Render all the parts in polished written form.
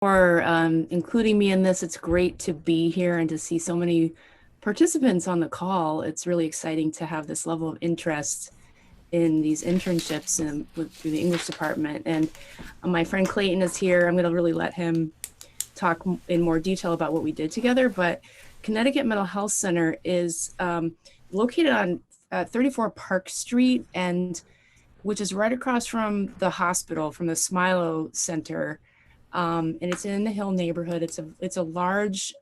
for including me in this. It's great to be here and to see so many participants on the call. It's really exciting to have this level of interest in these internships through the English department. And my friend Clayton is here. I'm going to really let him talk in more detail about what we did together. But Connecticut Mental Health Center is located on 34 Park Street, and which is right across from the hospital, from the Smilo Center. And it's in the Hill neighborhood. It's a large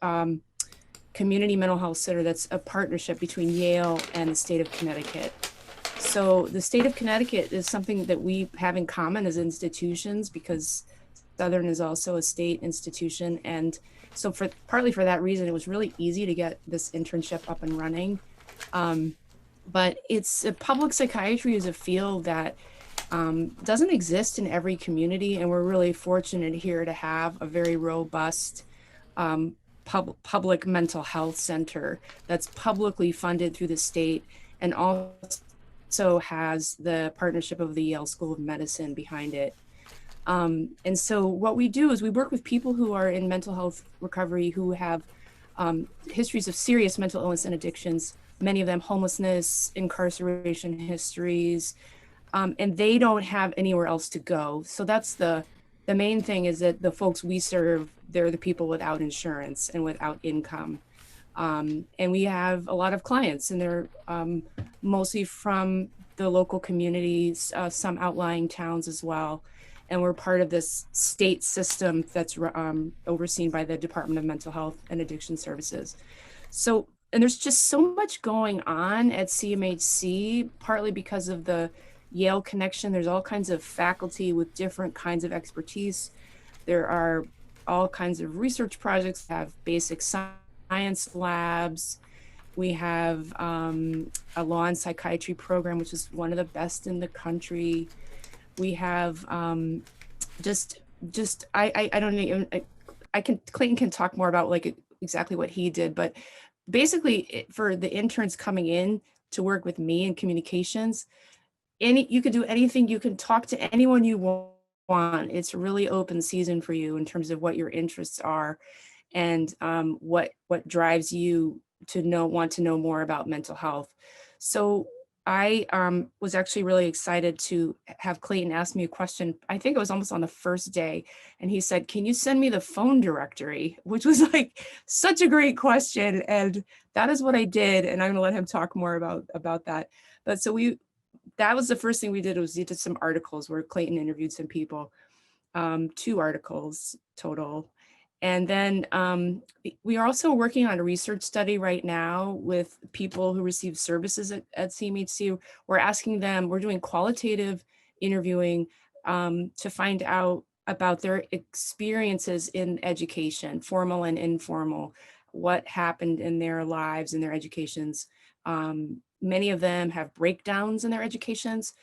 community mental health center that's a partnership between Yale and the state of Connecticut. So the state of Connecticut is something that we have in common as institutions, because Southern is also a state institution. And so partly for that reason, it was really easy to get this internship up and running. But public psychiatry is a field that doesn't exist in every community, and we're really fortunate here to have a very robust public mental health center that's publicly funded through the state, and also has the partnership of the Yale School of Medicine behind it. And so what we do is we work with people who are in mental health recovery, who have histories of serious mental illness and addictions, many of them homelessness, incarceration histories, and they don't have anywhere else to go. So that's the main thing, is that the folks we serve, they're the people without insurance and without income. And we have a lot of clients, and they're mostly from the local communities, some outlying towns as well. And we're part of this state system that's overseen by the Department of Mental Health and Addiction Services. So, and there's just so much going on at CMHC, partly because of the Yale connection. There's all kinds of faculty with different kinds of expertise. There are all kinds of research projects, have basic science labs. We have a law and psychiatry program, which is one of the best in the country. We have I don't even, Clayton can talk more about like exactly what he did, but basically for the interns coming in to work with me in communications, you can do anything, you can talk to anyone you want. It's a really open season for you in terms of what your interests are, and what drives you to want to know more about mental health. So I was actually really excited to have Clayton ask me a question. I think it was almost on the first day. And he said, "Can you send me the phone directory?" Which was like such a great question. And that is what I did. And I'm gonna let him talk more about that. But so that was the first thing we did, was we did some articles where Clayton interviewed some people, 2 articles total. And then we are also working on a research study right now with people who receive services at CMHC. We're asking them, we're doing qualitative interviewing to find out about their experiences in education, formal and informal, what happened in their lives and their educations. Many of them have breakdowns in their educations,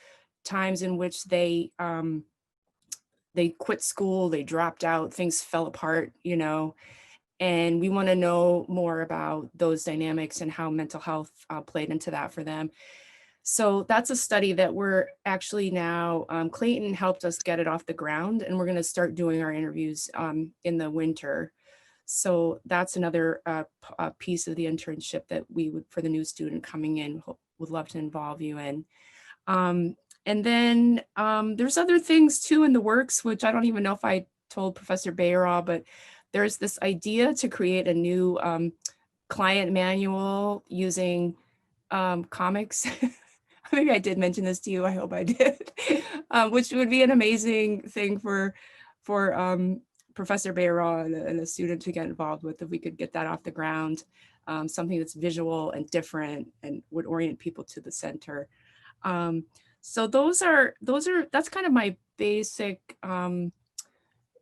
times in which they quit school, they dropped out, things fell apart, and we want to know more about those dynamics and how mental health played into that for them. So that's a study that we're actually now, Clayton helped us get it off the ground, and we're going to start doing our interviews in the winter. So that's another piece of the internship that we would, for the new student coming in, would love to involve you in. And then there's other things too in the works, which I don't even know if I told Professor Bayraw, but there's this idea to create a new client manual using comics. Maybe I did mention this to you, I hope I did, which would be an amazing thing for Professor Bayraw and a student to get involved with, if we could get that off the ground, something that's visual and different and would orient people to the center. So that's kind of my basic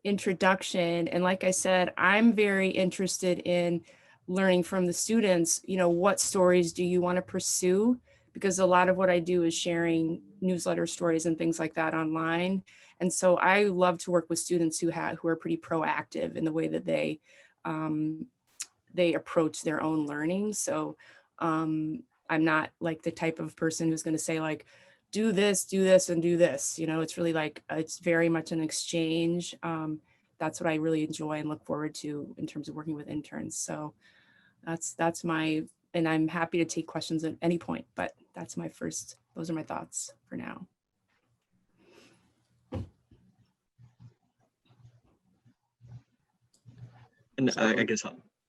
introduction. And like I said, I'm very interested in learning from the students, what stories do you want to pursue? Because a lot of what I do is sharing newsletter stories and things like that online. And so I love to work with students who are pretty proactive in the way that they approach their own learning. So I'm not like the type of person who's going to say like, do this, and do this. It's really like, it's very much an exchange. that's what I really enjoy and look forward to in terms of working with interns. So that's my, and I'm happy to take questions at any point, but that's my first, those are my thoughts for now. And I guess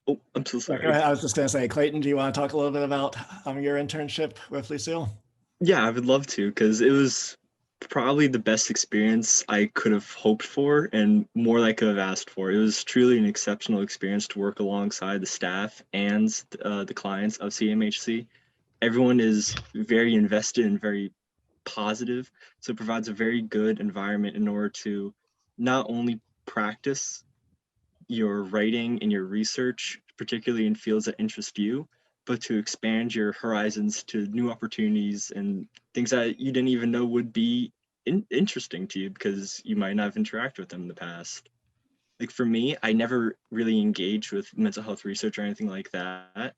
oh, I'm so sorry. Go ahead. I was just going to say, Clayton, do you want to talk a little bit about your internship with Lucille? Yeah, I would love to, because it was probably the best experience I could have hoped for and more than I could have asked for. It was truly an exceptional experience to work alongside the staff and the clients of CMHC. Everyone is very invested and very positive, so it provides a very good environment in order to not only practice your writing and your research, particularly in fields that interest you, but to expand your horizons to new opportunities and things that you didn't even know would be interesting to you because you might not have interacted with them in the past. Like for me, I never really engaged with mental health research or anything like that.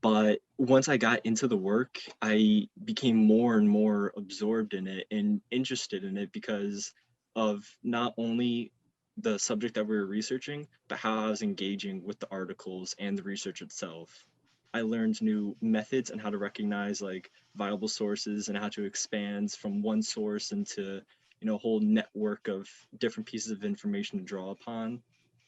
But once I got into the work, I became more and more absorbed in it and interested in it because of not only the subject that we were researching, but how I was engaging with the articles and the research itself. I learned new methods and how to recognize like viable sources and how to expand from one source into, a whole network of different pieces of information to draw upon.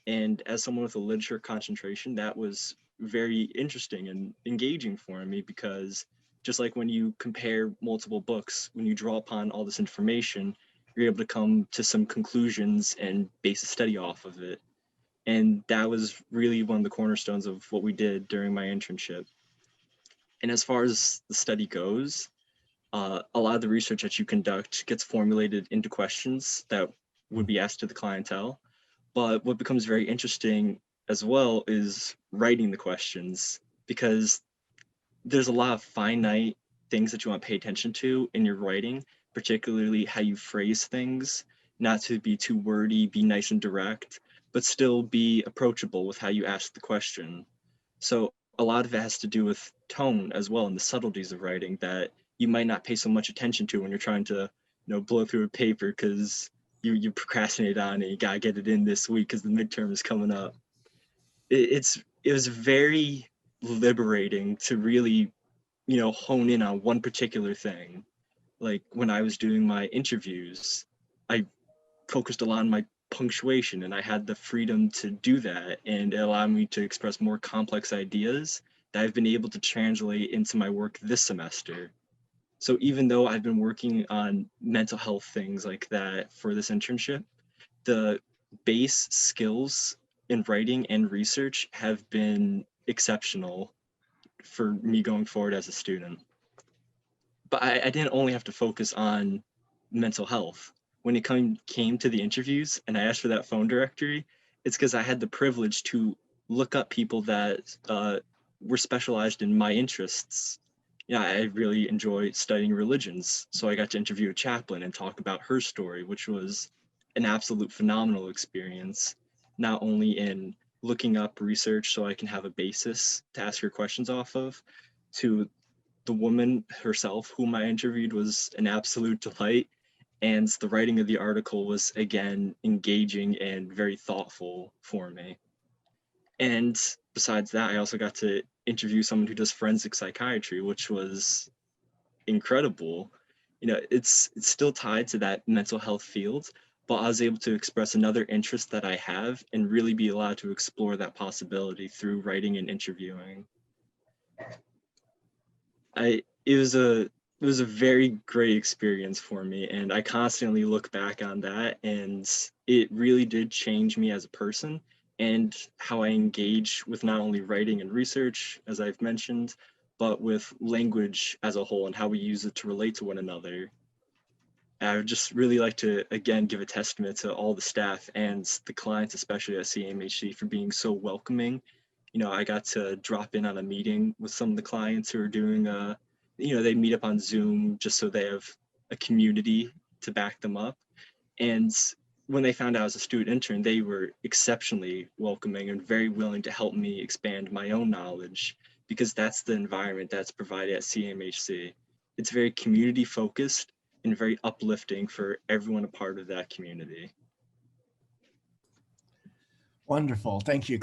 And as someone with a literature concentration, that was very interesting and engaging for me because just like when you compare multiple books, when you draw upon all this information, you're able to come to some conclusions and base a study off of it. And that was really one of the cornerstones of what we did during my internship. And as far as the study goes, a lot of the research that you conduct gets formulated into questions that would be asked to the clientele. But what becomes very interesting as well is writing the questions because there's a lot of finite things that you want to pay attention to in your writing, particularly how you phrase things, not to be too wordy, be nice and direct, but still be approachable with how you ask the question. So a lot of it has to do with tone as well and the subtleties of writing that you might not pay so much attention to when you're trying to, blow through a paper because you procrastinate on it. You gotta get it in this week because the midterm is coming up. It was very liberating to really, hone in on one particular thing. Like when I was doing my interviews, I focused a lot on my punctuation and I had the freedom to do that and it allowed me to express more complex ideas that I've been able to translate into my work this semester. So even though I've been working on mental health things like that for this internship, the base skills in writing and research have been exceptional for me going forward as a student. But I didn't only have to focus on mental health. When it came to the interviews and I asked for that phone directory, it's because I had the privilege to look up people that were specialized in my interests. Yeah, I really enjoy studying religions. So I got to interview a chaplain and talk about her story, which was an absolute phenomenal experience, not only in looking up research so I can have a basis to ask her questions off of, to the woman herself whom I interviewed was an absolute delight. And the writing of the article was again engaging and very thoughtful for me. And besides that, I also got to interview someone who does forensic psychiatry, which was incredible. It's still tied to that mental health field, but I was able to express another interest that I have and really be allowed to explore that possibility through writing and interviewing. It was a very great experience for me, and I constantly look back on that, and it really did change me as a person and how I engage with not only writing and research, as I've mentioned, but with language as a whole and how we use it to relate to one another. I would just really like to again give a testament to all the staff and the clients, especially at CMHC, for being so welcoming. I got to drop in on a meeting with some of the clients who are doing they meet up on Zoom just so they have a community to back them up. And when they found out I was a student intern, they were exceptionally welcoming and very willing to help me expand my own knowledge because that's the environment that's provided at CMHC. It's very community focused and very uplifting for everyone a part of that community. Wonderful. Thank you.